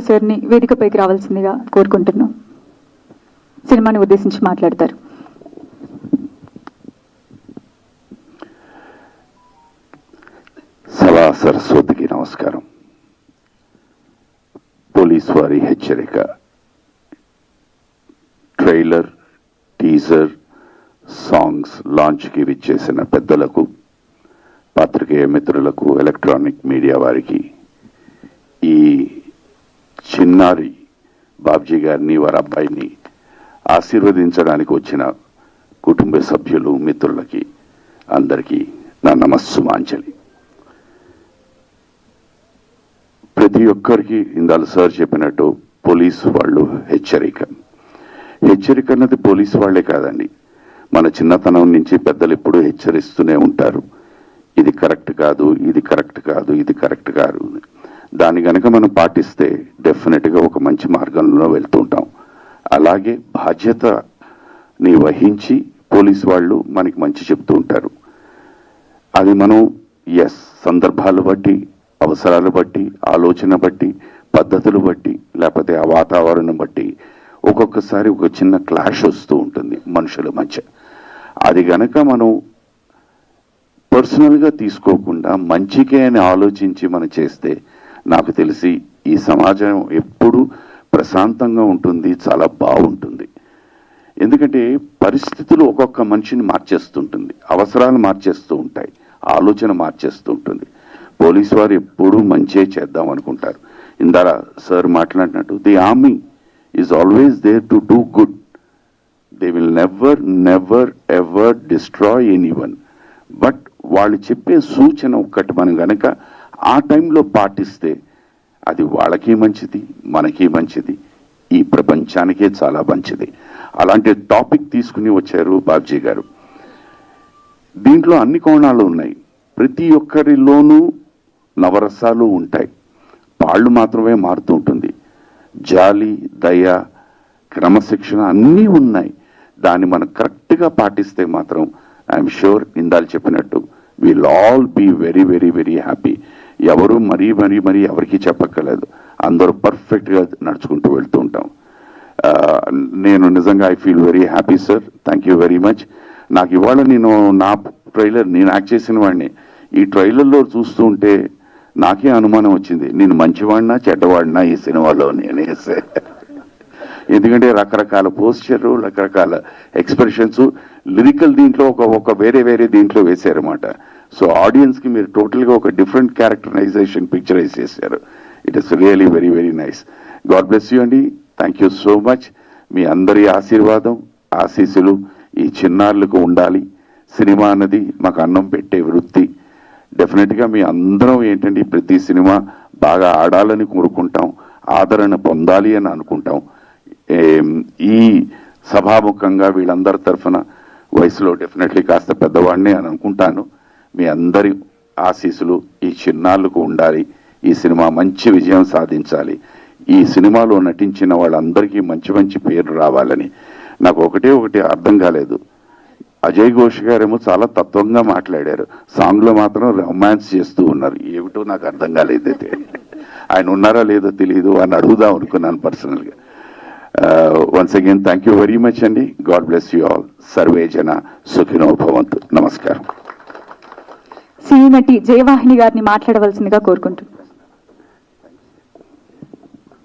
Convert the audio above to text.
సార్ని వేదికపైకి రావాల్సిందిగా కోరుకుంటున్నాం. సినిమాని ఉద్దేశించి మాట్లాడతారు. సభా సరస్వతికి నమస్కారం. పోలీస్ వారి హెచ్చరిక ట్రైలర్, టీజర్, సాంగ్స్ లాంచ్కి విచ్చేసిన పెద్దలకు, పాత్రికేయ మిత్రులకు, ఎలక్ట్రానిక్ మీడియా వారికి, ఈ చిన్నారి బాబ్జీ గారిని, వారి అబ్బాయిని ఆశీర్వదించడానికి వచ్చిన కుటుంబ సభ్యులు, మిత్రులకి అందరికీ నా నమస్సుమాంజలి. ప్రతి ఒక్కరికి ఇందాక సార్ చెప్పినట్టు పోలీసు వాళ్ళు హెచ్చరిక అన్నది పోలీసు వాళ్లే కాదండి, మన చిన్నతనం నుంచి పెద్దలు ఎప్పుడూ హెచ్చరిస్తూనే ఉంటారు. ఇది కరెక్ట్ కాదు, ఇది కరెక్ట్ కాదు, ఇది కరెక్ట్ కాదు. దాన్ని గనక మనం పాటిస్తే డెఫినెట్గా ఒక మంచి మార్గంలో వెళ్తూ ఉంటాం. అలాగే బాధ్యతని వహించి పోలీసు వాళ్ళు మనకి మంచి చెప్తూ ఉంటారు. అది మనం సందర్భాలు బట్టి, అవసరాలు బట్టి, ఆలోచన బట్టి, పద్ధతులు బట్టి, లేకపోతే ఆ వాతావరణం బట్టి ఒక్కొక్కసారి ఒక చిన్న క్లాష్ వస్తూ ఉంటుంది మనుషుల మధ్య. అది గనక మనం పర్సనల్గా తీసుకోకుండా మంచికే అని ఆలోచించి మనం చేస్తే నాకు తెలిసి ఈ సమాజం ఎప్పుడు ప్రశాంతంగా ఉంటుంది, చాలా బాగుంటుంది. ఎందుకంటే పరిస్థితులు ఒక్కొక్క మనిషిని మార్చేస్తుంటుంది, అవసరాలు మార్చేస్తూ ఉంటాయి, ఆలోచన మార్చేస్తూ ఉంటుంది. పోలీసు వారు ఎప్పుడూ మంచే చేద్దాం అనుకుంటారు. ఇందాక సార్ మాట్లాడినట్టు the army is always there to do good. They will never ever destroy anyone. But వాళ్ళు చెప్పే సూచన ఒక్కటి మనం గనక ఆ టైంలో పాటిస్తే అది వాళ్ళకి మంచిది, మనకి మంచిది, ఈ ప్రపంచానికే చాలా మంచిది. అలాంటి టాపిక్ తీసుకుని వచ్చారు బాబ్జీ గారు. దీంట్లో అన్ని కోణాలు ఉన్నాయి. ప్రతి ఒక్కరిలోనూ నవరసాలు ఉంటాయి, పాళ్ళు మాత్రమే మారుతూ ఉంటుంది. జాలి, దయ, క్రమశిక్షణ అన్నీ ఉన్నాయి. దాన్ని మనం కరెక్ట్గా పాటిస్తే మాత్రం ఐఎమ్ షూర్ ఇందాలు చెప్పినట్టు will all be very very very happy. ఎవరు మరీ ఎవరికి చెప్పక్కర్లేదు, అందరూ పర్ఫెక్ట్గా నడుచుకుంటూ వెళ్తూ ఉంటాం. నేను నిజంగా I feel very happy sir. Thank you very much. నాకు ఇవాళ నేను యాక్ట్ చేసిన వాడిని ఈ ట్రైలర్లో చూస్తూ ఉంటే నాకే అనుమానం వచ్చింది, నేను మంచివాడినా చెడ్డవాడినా ఈ సినిమాలో నేనేసే. ఎందుకంటే రకరకాల పోస్చరు, రకరకాల ఎక్స్ప్రెషన్స్, లిరికల్ దీంట్లో ఒక వేరే దీంట్లో వేశారన్నమాట. సో ఆడియన్స్కి మీరు టోటల్గా ఒక డిఫరెంట్ క్యారెక్టరైజేషన్ పిక్చరైజ్ చేశారు. It is really very very nice. God bless you అండి. Thank you so much. మీ అందరి ఆశీర్వాదం, ఆశీస్సులు ఈ చిన్నారులకు ఉండాలి. సినిమా అన్నది మాకు అన్నం పెట్టే వృత్తి. డెఫినెట్గా మీ అందరం ఏంటంటే ప్రతి సినిమా బాగా ఆడాలని కోరుకుంటాం, ఆదరణ పొందాలి అని అనుకుంటాం. ఈ సభాముఖంగా వీళ్ళందరి తరఫున వయసులో డెఫినెట్లీ కాస్త పెద్దవాడిని అని అనుకుంటాను. మీ అందరి ఆశీస్సులు ఈ చిన్నారులకు ఉండాలి. ఈ సినిమా మంచి విజయం సాధించాలి. ఈ సినిమాలో నటించిన వాళ్ళందరికీ మంచి మంచి పేరు రావాలని. నాకు ఒకటి అర్థం కాలేదు, అజయ్ ఘోష్ గారేమో చాలా తత్వంగా మాట్లాడారు, సాంగ్లో మాత్రం రొమాన్స్ చేస్తూ ఉన్నారు. ఏమిటో నాకు అర్థం కాలేదు. అయితే ఆయన ఉన్నారా లేదో తెలియదు అని అడుగుదాం అనుకున్నాను పర్సనల్గా. Once again thank you very much అండి. God bless you all. సర్వే జన సుఖినో భవంతు. నమస్కారం. సినీ నటి జయవాహిని గారిని మాట్లాడవలసిందిగా కోరుకుంటున్నాను.